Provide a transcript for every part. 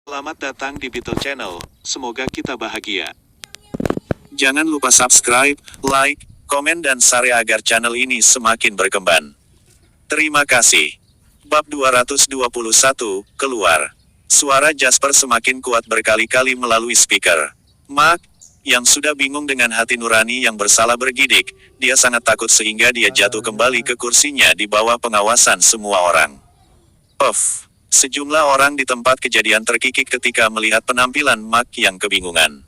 Selamat datang di Beetle Channel, semoga kita bahagia. Jangan lupa subscribe, like, komen dan share agar channel ini semakin berkembang. Terima kasih. Bab 221, keluar. Suara Jasper semakin kuat berkali-kali melalui speaker. Mark, yang sudah bingung dengan hati nurani yang bersalah bergidik, dia sangat takut sehingga dia jatuh kembali ke kursinya di bawah pengawasan semua orang. Sejumlah orang di tempat kejadian terkikik ketika melihat penampilan Mark yang kebingungan.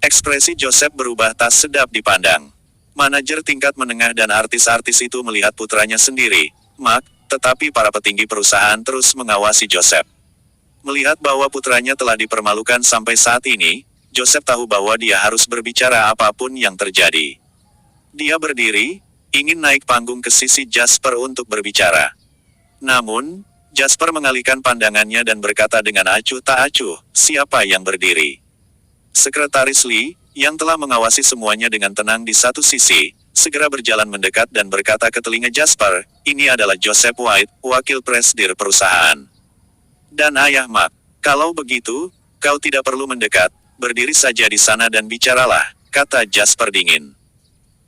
Ekspresi Joseph berubah tak sedap dipandang. Manajer tingkat menengah dan artis-artis itu melihat putranya sendiri, Mark, tetapi para petinggi perusahaan terus mengawasi Joseph. Melihat bahwa putranya telah dipermalukan sampai saat ini, Joseph tahu bahwa dia harus berbicara apapun yang terjadi. Dia berdiri, ingin naik panggung ke sisi Jasper untuk berbicara. Namun, Jasper mengalihkan pandangannya dan berkata dengan acuh tak acuh, siapa yang berdiri? Sekretaris Lee, yang telah mengawasi semuanya dengan tenang di satu sisi, segera berjalan mendekat dan berkata ke telinga Jasper, ini adalah Joseph White, wakil presidir perusahaan. Dan ayah Mark, kalau begitu, kau tidak perlu mendekat, berdiri saja di sana dan bicaralah, kata Jasper dingin.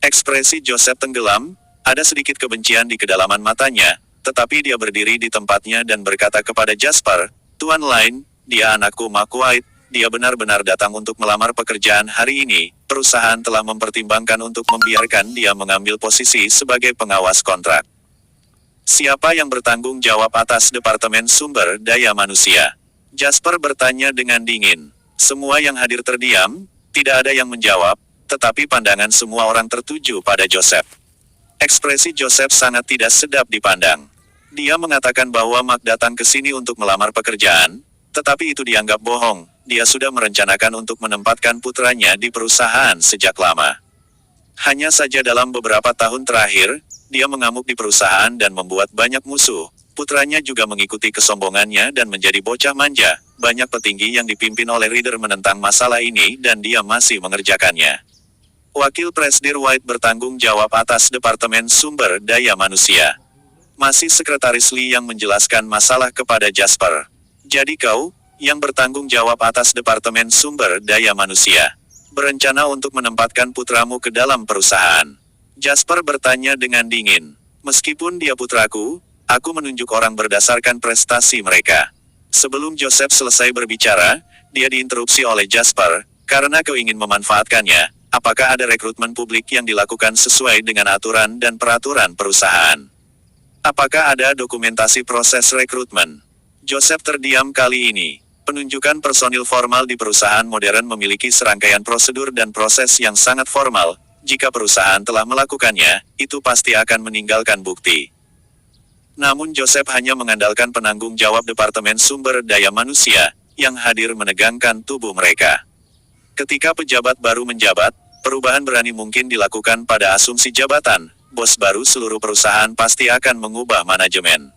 Ekspresi Joseph tenggelam, ada sedikit kebencian di kedalaman matanya, tetapi dia berdiri di tempatnya dan berkata kepada Jasper, Tuan Lin, dia anakku Mark White, dia benar-benar datang untuk melamar pekerjaan hari ini, perusahaan telah mempertimbangkan untuk membiarkan dia mengambil posisi sebagai pengawas kontrak. Siapa yang bertanggung jawab atas Departemen Sumber Daya Manusia? Jasper bertanya dengan dingin. Semua yang hadir terdiam, tidak ada yang menjawab, tetapi pandangan semua orang tertuju pada Joseph. Ekspresi Joseph sangat tidak sedap dipandang. Dia mengatakan bahwa Mark datang ke sini untuk melamar pekerjaan, tetapi itu dianggap bohong. Dia sudah merencanakan untuk menempatkan putranya di perusahaan sejak lama. Hanya saja dalam beberapa tahun terakhir, dia mengamuk di perusahaan dan membuat banyak musuh. Putranya juga mengikuti kesombongannya dan menjadi bocah manja. Banyak petinggi yang dipimpin oleh Reader menentang masalah ini dan dia masih mengerjakannya. Wakil Presidir White bertanggung jawab atas Departemen Sumber Daya Manusia. Masih Sekretaris Lee yang menjelaskan masalah kepada Jasper. Jadi kau, yang bertanggung jawab atas Departemen Sumber Daya Manusia, berencana untuk menempatkan putramu ke dalam perusahaan. Jasper bertanya dengan dingin. Meskipun dia putraku, aku menunjuk orang berdasarkan prestasi mereka. Sebelum Joseph selesai berbicara, dia diinterupsi oleh Jasper, karena kau ingin memanfaatkannya. Apakah ada rekrutmen publik yang dilakukan sesuai dengan aturan dan peraturan perusahaan? Apakah ada dokumentasi proses rekrutmen? Joseph terdiam kali ini. Penunjukan personil formal di perusahaan modern memiliki serangkaian prosedur dan proses yang sangat formal. Jika perusahaan telah melakukannya, itu pasti akan meninggalkan bukti. Namun Joseph hanya mengandalkan penanggung jawab Departemen Sumber Daya Manusia, yang hadir menegangkan tubuh mereka. Ketika pejabat baru menjabat, perubahan berani mungkin dilakukan pada asumsi jabatan. Bos baru seluruh perusahaan pasti akan mengubah manajemen.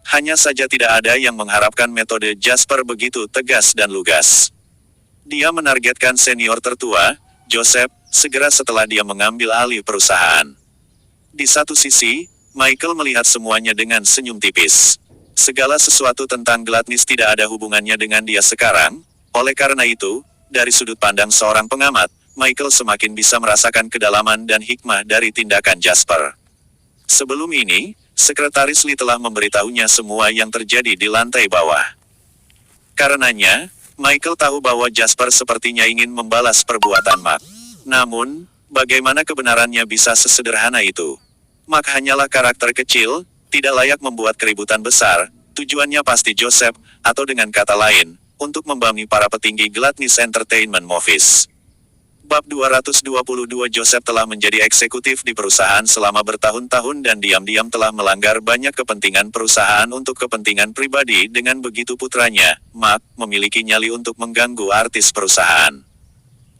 Hanya saja tidak ada yang mengharapkan metode Jasper begitu tegas dan lugas. Dia menargetkan senior tertua, Joseph, segera setelah dia mengambil alih perusahaan. Di satu sisi, Michael melihat semuanya dengan senyum tipis. Segala sesuatu tentang Gladness tidak ada hubungannya dengan dia sekarang, oleh karena itu, dari sudut pandang seorang pengamat, Michael semakin bisa merasakan kedalaman dan hikmah dari tindakan Jasper. Sebelum ini, Sekretaris Lee telah memberitahunya semua yang terjadi di lantai bawah. Karenanya, Michael tahu bahwa Jasper sepertinya ingin membalas perbuatan Mark. Namun, bagaimana kebenarannya bisa sesederhana itu? Mark hanyalah karakter kecil, tidak layak membuat keributan besar, tujuannya pasti Joseph, atau dengan kata lain, untuk membami para petinggi Gladness Entertainment Movies. Bab 222 Joseph telah menjadi eksekutif di perusahaan selama bertahun-tahun dan diam-diam telah melanggar banyak kepentingan perusahaan untuk kepentingan pribadi dengan begitu putranya, Mark, memiliki nyali untuk mengganggu artis perusahaan.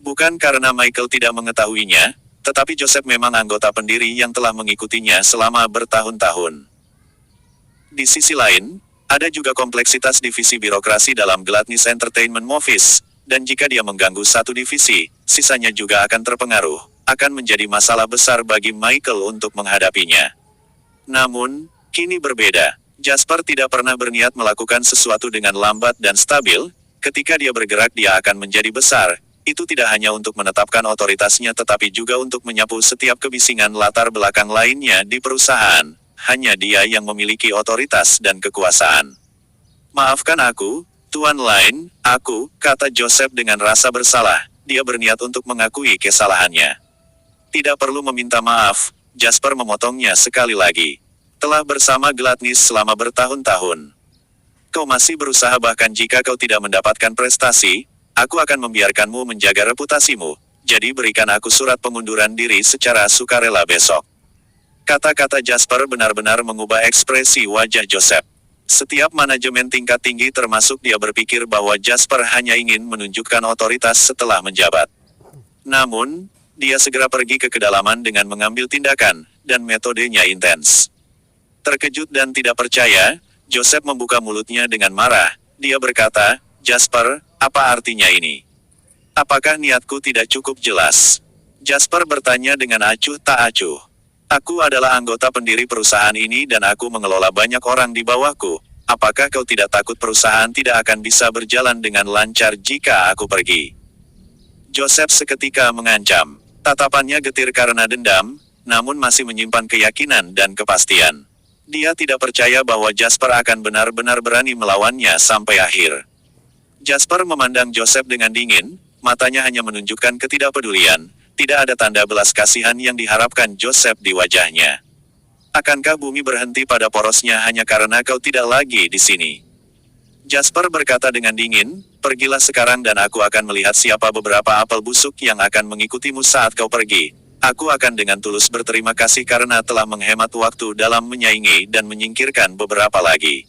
Bukan karena Michael tidak mengetahuinya, tetapi Joseph memang anggota pendiri yang telah mengikutinya selama bertahun-tahun. Di sisi lain, ada juga kompleksitas divisi birokrasi dalam Gladness Entertainment Movies, dan jika dia mengganggu satu divisi, sisanya juga akan terpengaruh, akan menjadi masalah besar bagi Michael untuk menghadapinya. Namun, kini berbeda. Jasper tidak pernah berniat melakukan sesuatu dengan lambat dan stabil, Ketika dia bergerak dia akan menjadi besar, itu tidak hanya untuk menetapkan otoritasnya tetapi juga untuk menyapu setiap kebisingan latar belakang lainnya di perusahaan. Hanya dia yang memiliki otoritas dan kekuasaan. Maafkan aku, Tuan Lin, kata Joseph dengan rasa bersalah, dia berniat untuk mengakui kesalahannya. Tidak perlu meminta maaf, Jasper memotongnya sekali lagi. Telah bersama Gladnis selama bertahun-tahun. Kau masih berusaha bahkan jika kau tidak mendapatkan prestasi, aku akan membiarkanmu menjaga reputasimu, jadi berikan aku surat pengunduran diri secara sukarela besok. Kata-kata Jasper benar-benar mengubah ekspresi wajah Joseph. Setiap manajemen tingkat tinggi termasuk dia berpikir bahwa Jasper hanya ingin menunjukkan otoritas setelah menjabat. Namun, dia segera pergi ke kedalaman dengan mengambil tindakan, dan metodenya intens. Terkejut dan tidak percaya, Joseph membuka mulutnya dengan marah. Dia berkata, Jasper, apa artinya ini? Apakah niatku tidak cukup jelas? Jasper bertanya dengan acuh tak acuh. Aku adalah anggota pendiri perusahaan ini dan aku mengelola banyak orang di bawahku. Apakah kau tidak takut perusahaan tidak akan bisa berjalan dengan lancar jika aku pergi? Joseph seketika mengancam. Tatapannya getir karena dendam, namun masih menyimpan keyakinan dan kepastian. Dia tidak percaya bahwa Jasper akan benar-benar berani melawannya sampai akhir. Jasper memandang Joseph dengan dingin, matanya hanya menunjukkan ketidakpedulian, tidak ada tanda belas kasihan yang diharapkan Joseph di wajahnya. Akankah bumi berhenti pada porosnya hanya karena kau tidak lagi di sini? Jasper berkata dengan dingin, pergilah sekarang dan aku akan melihat siapa beberapa apel busuk yang akan mengikutimu saat kau pergi. Aku akan dengan tulus berterima kasih karena telah menghemat waktu dalam menyaingi dan menyingkirkan beberapa lagi.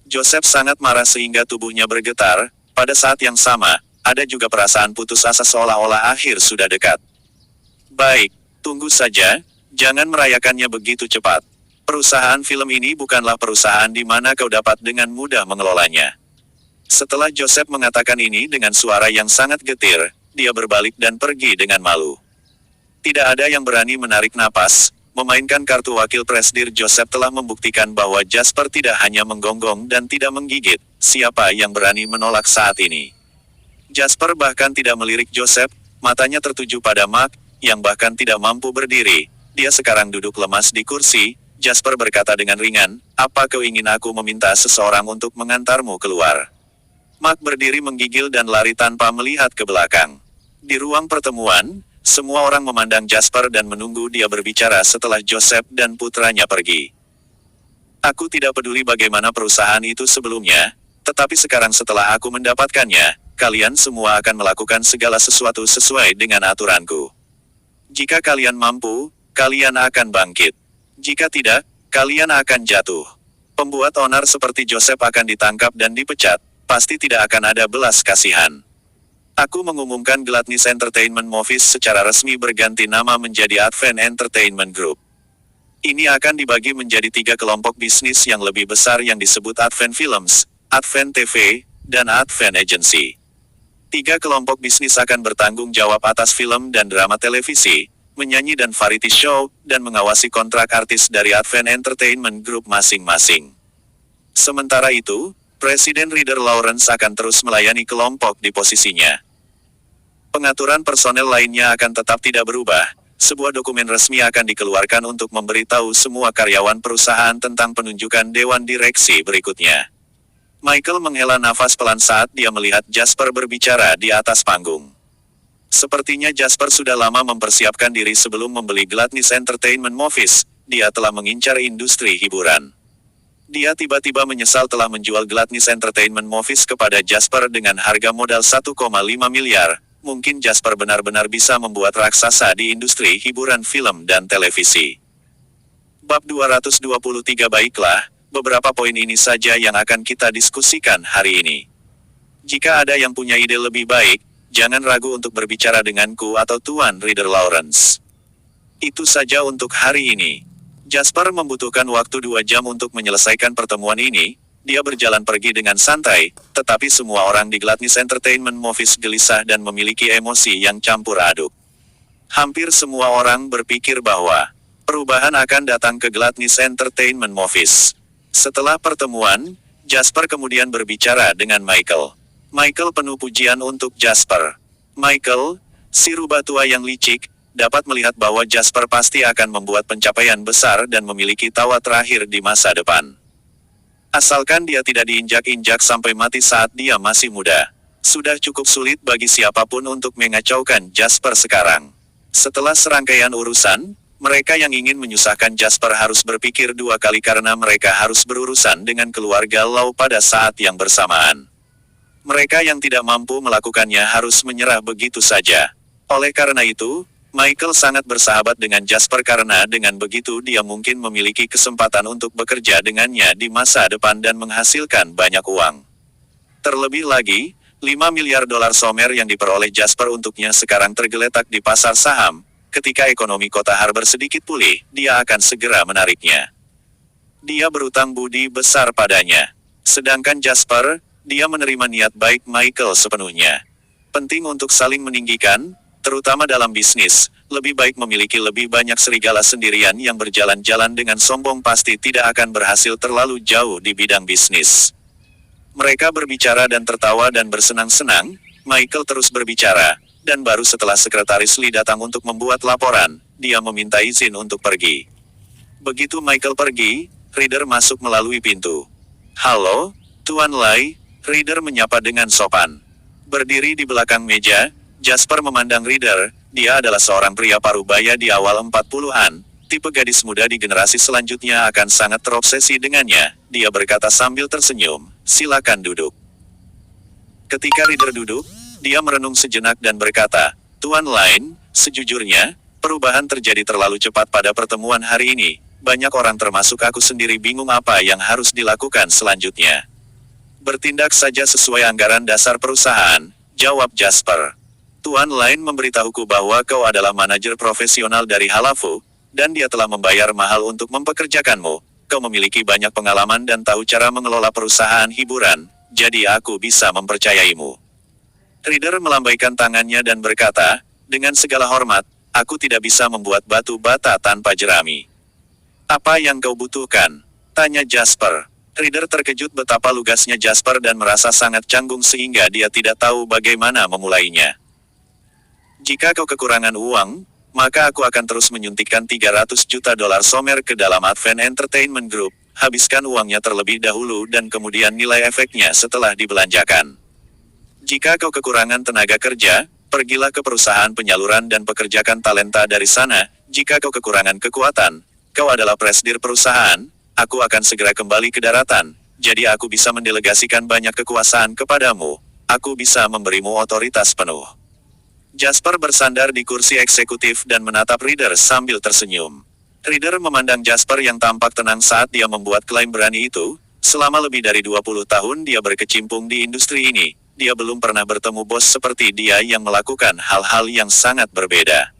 Joseph sangat marah sehingga tubuhnya bergetar. Pada saat yang sama, ada juga perasaan putus asa seolah-olah akhir sudah dekat. Baik, tunggu saja, jangan merayakannya begitu cepat. Perusahaan film ini bukanlah perusahaan di mana kau dapat dengan mudah mengelolanya. Setelah Joseph mengatakan ini dengan suara yang sangat getir, dia berbalik dan pergi dengan malu. Tidak ada yang berani menarik napas, memainkan kartu wakil presidir. Joseph telah membuktikan bahwa Jasper tidak hanya menggonggong dan tidak menggigit, siapa yang berani menolak saat ini. Jasper bahkan tidak melirik Joseph, matanya tertuju pada Mark, yang bahkan tidak mampu berdiri. Dia sekarang duduk lemas di kursi. Jasper berkata dengan ringan, apa kau ingin aku meminta seseorang untuk mengantarmu keluar? Mark berdiri menggigil dan lari tanpa melihat ke belakang. Di ruang pertemuan, semua orang memandang Jasper dan menunggu dia berbicara setelah Joseph dan putranya pergi. Aku tidak peduli bagaimana perusahaan itu sebelumnya, tetapi sekarang setelah aku mendapatkannya, kalian semua akan melakukan segala sesuatu sesuai dengan aturanku. Jika kalian mampu, kalian akan bangkit. Jika tidak, kalian akan jatuh. Pembuat onar seperti Joseph akan ditangkap dan dipecat, pasti tidak akan ada belas kasihan. Aku mengumumkan Gladnis Entertainment Movies secara resmi berganti nama menjadi Advent Entertainment Group. Ini akan dibagi menjadi 3 kelompok bisnis yang lebih besar yang disebut Advent Films, Advent TV, dan Advent Agency. 3 kelompok bisnis akan bertanggung jawab atas film dan drama televisi, menyanyi dan variety show, dan mengawasi kontrak artis dari Advent Entertainment Group masing-masing. Sementara itu, Presiden Reader Lawrence akan terus melayani kelompok di posisinya. Pengaturan personel lainnya akan tetap tidak berubah. Sebuah dokumen resmi akan dikeluarkan untuk memberitahu semua karyawan perusahaan tentang penunjukan dewan direksi berikutnya. Michael menghela nafas pelan saat dia melihat Jasper berbicara di atas panggung. Sepertinya Jasper sudah lama mempersiapkan diri sebelum membeli Gladnis Entertainment Movies. Dia telah mengincar industri hiburan. Dia tiba-tiba menyesal telah menjual Gladnis Entertainment Movies kepada Jasper dengan harga modal 1,5 miliar. Mungkin Jasper benar-benar bisa membuat raksasa di industri hiburan film dan televisi. Bab 223. Baiklah, beberapa poin ini saja yang akan kita diskusikan hari ini. Jika ada yang punya ide lebih baik, jangan ragu untuk berbicara denganku atau Tuan Reader Lawrence. Itu saja untuk hari ini. Jasper membutuhkan waktu 2 jam untuk menyelesaikan pertemuan ini. Dia berjalan pergi dengan santai, tetapi semua orang di Gladnis Entertainment Movies gelisah dan memiliki emosi yang campur aduk. Hampir semua orang berpikir bahwa perubahan akan datang ke Gladnis Entertainment Movies. Setelah pertemuan, Jasper kemudian berbicara dengan Michael. Michael penuh pujian untuk Jasper. Michael, si rubah tua yang licik, dapat melihat bahwa Jasper pasti akan membuat pencapaian besar dan memiliki tawa terakhir di masa depan. Asalkan dia tidak diinjak-injak sampai mati saat dia masih muda. Sudah cukup sulit bagi siapapun untuk mengacaukan Jasper sekarang. Setelah serangkaian urusan, mereka yang ingin menyusahkan Jasper harus berpikir dua kali karena mereka harus berurusan dengan keluarga Lau pada saat yang bersamaan. Mereka yang tidak mampu melakukannya harus menyerah begitu saja. Oleh karena itu, Michael sangat bersahabat dengan Jasper karena dengan begitu dia mungkin memiliki kesempatan untuk bekerja dengannya di masa depan dan menghasilkan banyak uang. Terlebih lagi, 5 miliar dolar Somer yang diperoleh Jasper untuknya sekarang tergeletak di pasar saham. Ketika ekonomi kota Harbor sedikit pulih, dia akan segera menariknya. Dia berutang budi besar padanya. Sedangkan Jasper, dia menerima niat baik Michael sepenuhnya. Penting untuk saling meninggikan, terutama dalam bisnis, lebih baik memiliki lebih banyak serigala sendirian yang berjalan-jalan dengan sombong pasti tidak akan berhasil terlalu jauh di bidang bisnis. Mereka berbicara dan tertawa dan bersenang-senang, Michael terus berbicara, dan baru setelah sekretaris Lee datang untuk membuat laporan, dia meminta izin untuk pergi. Begitu Michael pergi, Reader masuk melalui pintu. "Halo, Tuan Lai," Reader menyapa dengan sopan. Berdiri di belakang meja, Jasper memandang Reader, dia adalah seorang pria parubaya di awal 40-an, tipe gadis muda di generasi selanjutnya akan sangat terobsesi dengannya, dia berkata sambil tersenyum, "Silakan duduk." Ketika Reader duduk, dia merenung sejenak dan berkata, "Tuan Lain, sejujurnya, perubahan terjadi terlalu cepat pada pertemuan hari ini, banyak orang termasuk aku sendiri bingung apa yang harus dilakukan selanjutnya." "Bertindak saja sesuai anggaran dasar perusahaan," jawab Jasper. "Tuan Lain memberitahuku bahwa kau adalah manajer profesional dari Halafu, dan dia telah membayar mahal untuk mempekerjakanmu. Kau memiliki banyak pengalaman dan tahu cara mengelola perusahaan hiburan, jadi aku bisa mempercayaimu." Reader melambaikan tangannya dan berkata, "Dengan segala hormat, aku tidak bisa membuat batu bata tanpa jerami." "Apa yang kau butuhkan?" tanya Jasper. Reader terkejut betapa lugasnya Jasper dan merasa sangat canggung sehingga dia tidak tahu bagaimana memulainya. "Jika kau kekurangan uang, maka aku akan terus menyuntikkan 300 juta dolar Somer ke dalam Advent Entertainment Group. Habiskan uangnya terlebih dahulu dan kemudian nilai efeknya setelah dibelanjakan. Jika kau kekurangan tenaga kerja, pergilah ke perusahaan penyaluran dan pekerjakan talenta dari sana. Jika kau kekurangan kekuatan, kau adalah presidir perusahaan, aku akan segera kembali ke daratan, jadi aku bisa mendelegasikan banyak kekuasaan kepadamu. Aku bisa memberimu otoritas penuh." Jasper bersandar di kursi eksekutif dan menatap Reader sambil tersenyum. Reader memandang Jasper yang tampak tenang saat dia membuat klaim berani itu. Selama lebih dari 20 tahun dia berkecimpung di industri ini, dia belum pernah bertemu bos seperti dia yang melakukan hal-hal yang sangat berbeda.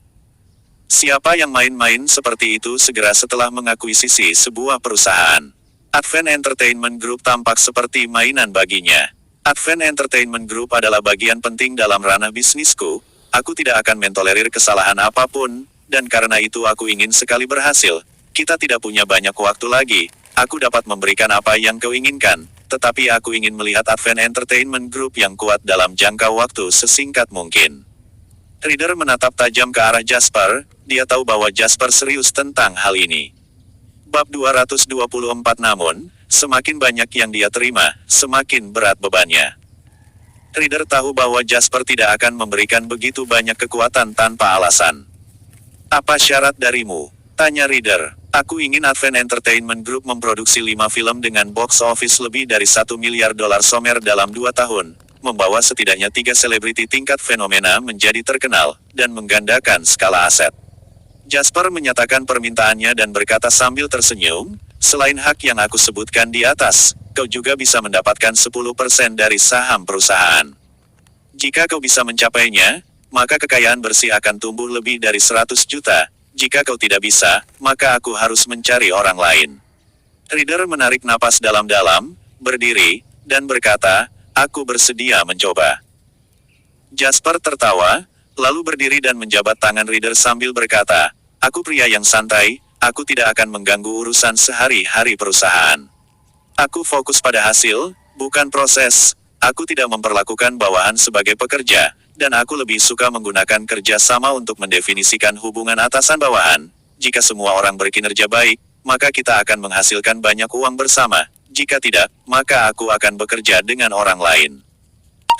Siapa yang main-main seperti itu segera setelah mengakuisisi sebuah perusahaan? Advent Entertainment Group tampak seperti mainan baginya. Advent Entertainment Group adalah bagian penting dalam ranah bisnisku. Aku tidak akan mentolerir kesalahan apapun, dan karena itu aku ingin sekali berhasil. Kita tidak punya banyak waktu lagi, aku dapat memberikan apa yang kau inginkan, tetapi aku ingin melihat Advent Entertainment Group yang kuat dalam jangka waktu sesingkat mungkin. Reader menatap tajam ke arah Jasper, dia tahu bahwa Jasper serius tentang hal ini. Bab 224 namun, semakin banyak yang dia terima, semakin berat bebannya. Reader tahu bahwa Jasper tidak akan memberikan begitu banyak kekuatan tanpa alasan. "Apa syarat darimu?" tanya Reader. "Aku ingin Advent Entertainment Group memproduksi 5 film dengan box office lebih dari 1 miliar dolar Somer dalam 2 tahun, membawa setidaknya 3 selebriti tingkat fenomena menjadi terkenal, dan menggandakan skala aset." Jasper menyatakan permintaannya dan berkata sambil tersenyum, "Selain hak yang aku sebutkan di atas, kau juga bisa mendapatkan 10% dari saham perusahaan. Jika kau bisa mencapainya, maka kekayaan bersih akan tumbuh lebih dari 100 juta. Jika kau tidak bisa, maka aku harus mencari orang lain." Reader menarik napas dalam-dalam, berdiri, dan berkata, "Aku bersedia mencoba." Jasper tertawa, lalu berdiri dan menjabat tangan Reader sambil berkata, "Aku pria yang santai, aku tidak akan mengganggu urusan sehari-hari perusahaan. Aku fokus pada hasil, bukan proses. Aku tidak memperlakukan bawahan sebagai pekerja, dan aku lebih suka menggunakan kerja sama untuk mendefinisikan hubungan atasan-bawahan. Jika semua orang berkinerja baik, maka kita akan menghasilkan banyak uang bersama. Jika tidak, maka aku akan bekerja dengan orang lain.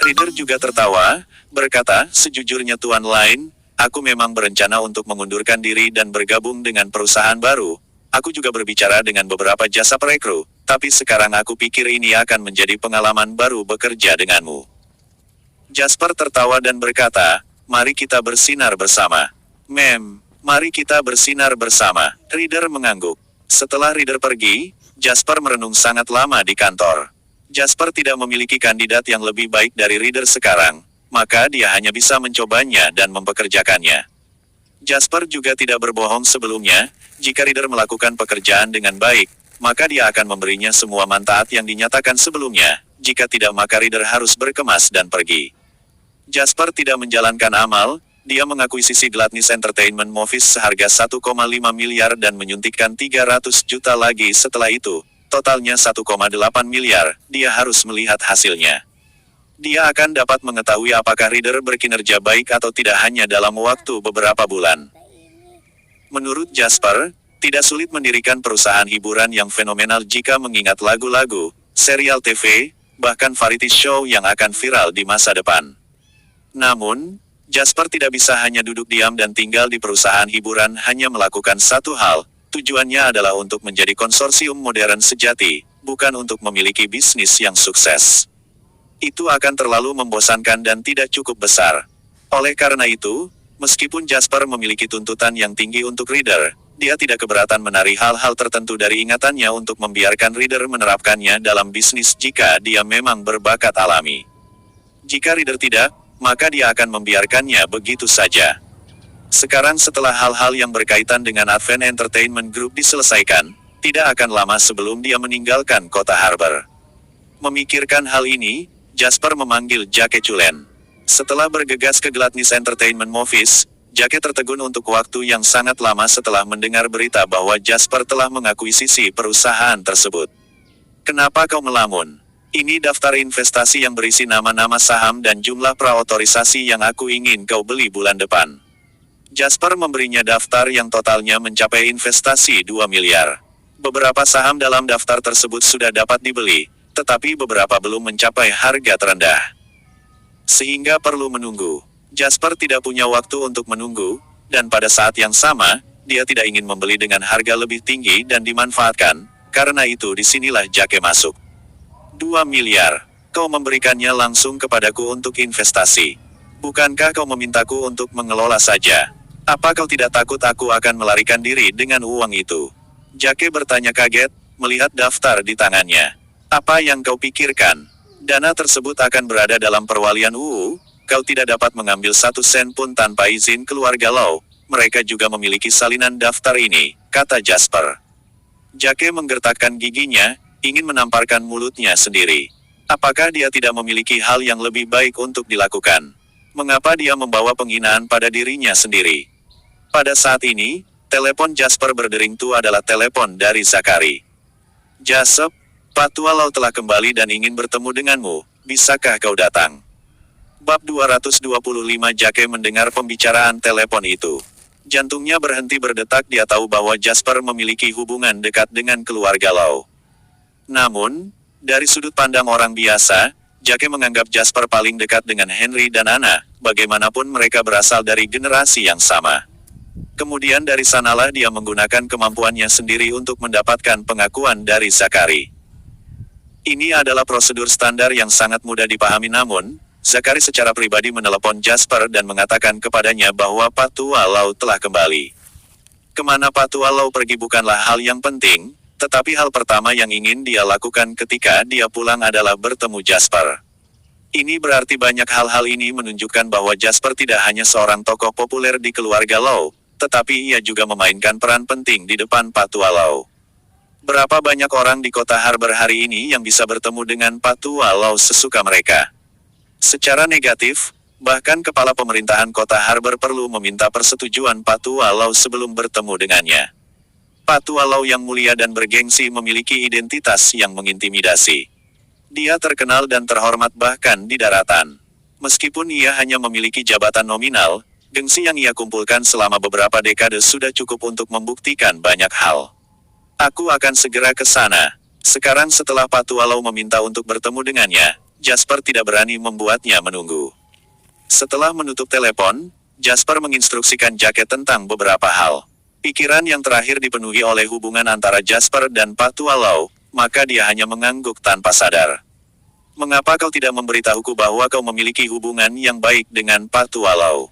Reader juga tertawa, berkata, sejujurnya Tuan Lain, aku memang berencana untuk mengundurkan diri dan bergabung dengan perusahaan baru. Aku juga berbicara dengan beberapa jasa perekru, tapi sekarang aku pikir ini akan menjadi pengalaman baru bekerja denganmu. Jasper tertawa dan berkata, mari kita bersinar bersama. Mari kita bersinar bersama. Reader mengangguk. Setelah Reader pergi, Jasper merenung sangat lama di kantor. Jasper tidak memiliki kandidat yang lebih baik dari Reader sekarang, maka dia hanya bisa mencobanya dan mempekerjakannya. Jasper juga tidak berbohong sebelumnya, jika Reader melakukan pekerjaan dengan baik, maka dia akan memberinya semua manfaat yang dinyatakan sebelumnya, jika tidak maka Reader harus berkemas dan pergi. Jasper tidak menjalankan amal, dia mengakuisisi Gladness Entertainment Movies seharga 1,5 miliar dan menyuntikkan 300 juta lagi setelah itu. Totalnya 1,8 miliar, dia harus melihat hasilnya. Dia akan dapat mengetahui apakah Reader berkinerja baik atau tidak hanya dalam waktu beberapa bulan. Menurut Jasper, tidak sulit mendirikan perusahaan hiburan yang fenomenal jika mengingat lagu-lagu, serial TV, bahkan variety show yang akan viral di masa depan. Namun, Jasper tidak bisa hanya duduk diam dan tinggal di perusahaan hiburan hanya melakukan satu hal. Tujuannya adalah untuk menjadi konsorsium modern sejati, bukan untuk memiliki bisnis yang sukses. Itu akan terlalu membosankan dan tidak cukup besar. Oleh karena itu, meskipun Jasper memiliki tuntutan yang tinggi untuk Reader, dia tidak keberatan menari hal-hal tertentu dari ingatannya untuk membiarkan Reader menerapkannya dalam bisnis jika dia memang berbakat alami. Jika Reader tidak, maka dia akan membiarkannya begitu saja. Sekarang setelah hal-hal yang berkaitan dengan Advent Entertainment Group diselesaikan, tidak akan lama sebelum dia meninggalkan kota Harbor. Memikirkan hal ini, Jasper memanggil Jake Cullen. Setelah bergegas ke Gladness Entertainment Movies, Jake tertegun untuk waktu yang sangat lama setelah mendengar berita bahwa Jasper telah mengakuisisi perusahaan tersebut. Kenapa kau melamun? Ini daftar investasi yang berisi nama-nama saham dan jumlah praotorisasi yang aku ingin kau beli bulan depan. Jasper memberinya daftar yang totalnya mencapai investasi 2 miliar. Beberapa saham dalam daftar tersebut sudah dapat dibeli, tetapi beberapa belum mencapai harga terendah. Sehingga perlu menunggu. Jasper tidak punya waktu untuk menunggu, dan pada saat yang sama, dia tidak ingin membeli dengan harga lebih tinggi dan dimanfaatkan, karena itu disinilah Jake masuk. 2 miliar. Kau memberikannya langsung kepadaku untuk investasi. Bukankah kau memintaku untuk mengelola saja? Apa kau tidak takut aku akan melarikan diri dengan uang itu? Jake bertanya kaget, melihat daftar di tangannya. Apa yang kau pikirkan? Dana tersebut akan berada dalam perwalian UU, kau tidak dapat mengambil 1 sen pun tanpa izin keluarga Lau. Mereka juga memiliki salinan daftar ini, kata Jasper. Jake menggertakkan giginya, ingin menamparkan mulutnya sendiri. Apakah dia tidak memiliki hal yang lebih baik untuk dilakukan? Mengapa dia membawa penghinaan pada dirinya sendiri? Pada saat ini, telepon Jasper berdering itu adalah telepon dari Zachary. Jasper, Patua Lau telah kembali dan ingin bertemu denganmu, bisakah kau datang? Bab 225. Jake mendengar pembicaraan telepon itu. Jantungnya berhenti berdetak, dia tahu bahwa Jasper memiliki hubungan dekat dengan keluarga Lau. Namun, dari sudut pandang orang biasa, Jake menganggap Jasper paling dekat dengan Henry dan Anna, bagaimanapun mereka berasal dari generasi yang sama. Kemudian dari sanalah dia menggunakan kemampuannya sendiri untuk mendapatkan pengakuan dari Zachary. Ini adalah prosedur standar yang sangat mudah dipahami, namun, Zachary secara pribadi menelepon Jasper dan mengatakan kepadanya bahwa Patua Lau telah kembali. Kemana Patua Lau pergi bukanlah hal yang penting, tetapi hal pertama yang ingin dia lakukan ketika dia pulang adalah bertemu Jasper. Ini berarti banyak hal-hal ini menunjukkan bahwa Jasper tidak hanya seorang tokoh populer di keluarga Lau, tetapi ia juga memainkan peran penting di depan Patua Lau. Berapa banyak orang di kota Harbor hari ini yang bisa bertemu dengan Patua Lau sesuka mereka? Secara negatif, bahkan kepala pemerintahan kota Harbor perlu meminta persetujuan Patua Lau sebelum bertemu dengannya. Patua Lau yang mulia dan bergengsi memiliki identitas yang mengintimidasi. Dia terkenal dan terhormat bahkan di daratan. Meskipun ia hanya memiliki jabatan nominal, gengsi yang ia kumpulkan selama beberapa dekade sudah cukup untuk membuktikan banyak hal. Aku akan segera ke sana. Sekarang setelah Patualau meminta untuk bertemu dengannya, Jasper tidak berani membuatnya menunggu. Setelah menutup telepon, Jasper menginstruksikan Jacket tentang beberapa hal. Pikiran yang terakhir dipenuhi oleh hubungan antara Jasper dan Patualau, maka dia hanya mengangguk tanpa sadar. Mengapa kau tidak memberitahuku bahwa kau memiliki hubungan yang baik dengan Patualau?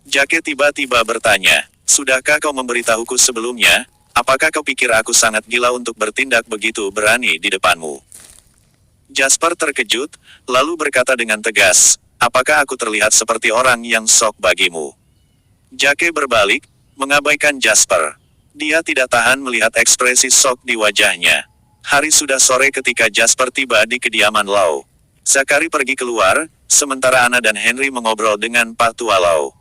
Jacket tiba-tiba bertanya, sudahkah kau memberitahuku sebelumnya? Apakah kau pikir aku sangat gila untuk bertindak begitu berani di depanmu? Jasper terkejut, lalu berkata dengan tegas, apakah aku terlihat seperti orang yang sok bagimu? Jacket berbalik, mengabaikan Jasper. Dia tidak tahan melihat ekspresi sok di wajahnya. Hari sudah sore ketika Jasper tiba di kediaman Lau. Zachary pergi keluar, sementara Anna dan Henry mengobrol dengan Patualau.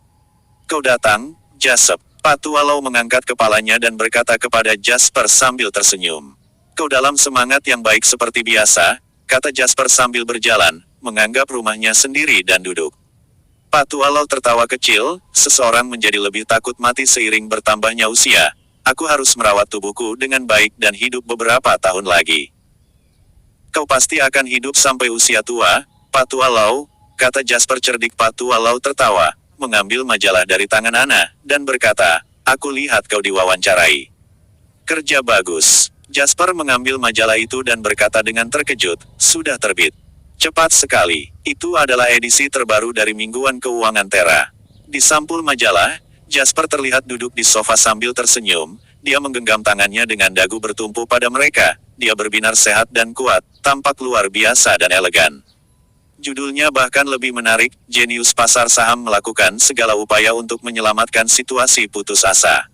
Kau datang, Jasper. Patualau mengangkat kepalanya dan berkata kepada Jasper sambil tersenyum. Kau dalam semangat yang baik seperti biasa, kata Jasper sambil berjalan, menganggap rumahnya sendiri dan duduk. Patualau tertawa kecil, seseorang menjadi lebih takut mati seiring bertambahnya usia. Aku harus merawat tubuhku dengan baik dan hidup beberapa tahun lagi. Kau pasti akan hidup sampai usia tua, Patualau, kata Jasper cerdik. Patualau tertawa, mengambil majalah dari tangan Anna, dan berkata, aku lihat kau diwawancarai. Kerja bagus. Jasper mengambil majalah itu dan berkata dengan terkejut, sudah terbit. Cepat sekali, itu adalah edisi terbaru dari Mingguan Keuangan Terra. Di sampul majalah, Jasper terlihat duduk di sofa sambil tersenyum, dia menggenggam tangannya dengan dagu bertumpu pada mereka, dia berbinar sehat dan kuat, tampak luar biasa dan elegan. Judulnya bahkan lebih menarik, jenius pasar saham melakukan segala upaya untuk menyelamatkan situasi putus asa.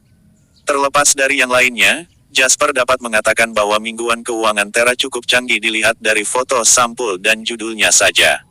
Terlepas dari yang lainnya, Jasper dapat mengatakan bahwa Mingguan Keuangan Terra cukup canggih dilihat dari foto sampul dan judulnya saja.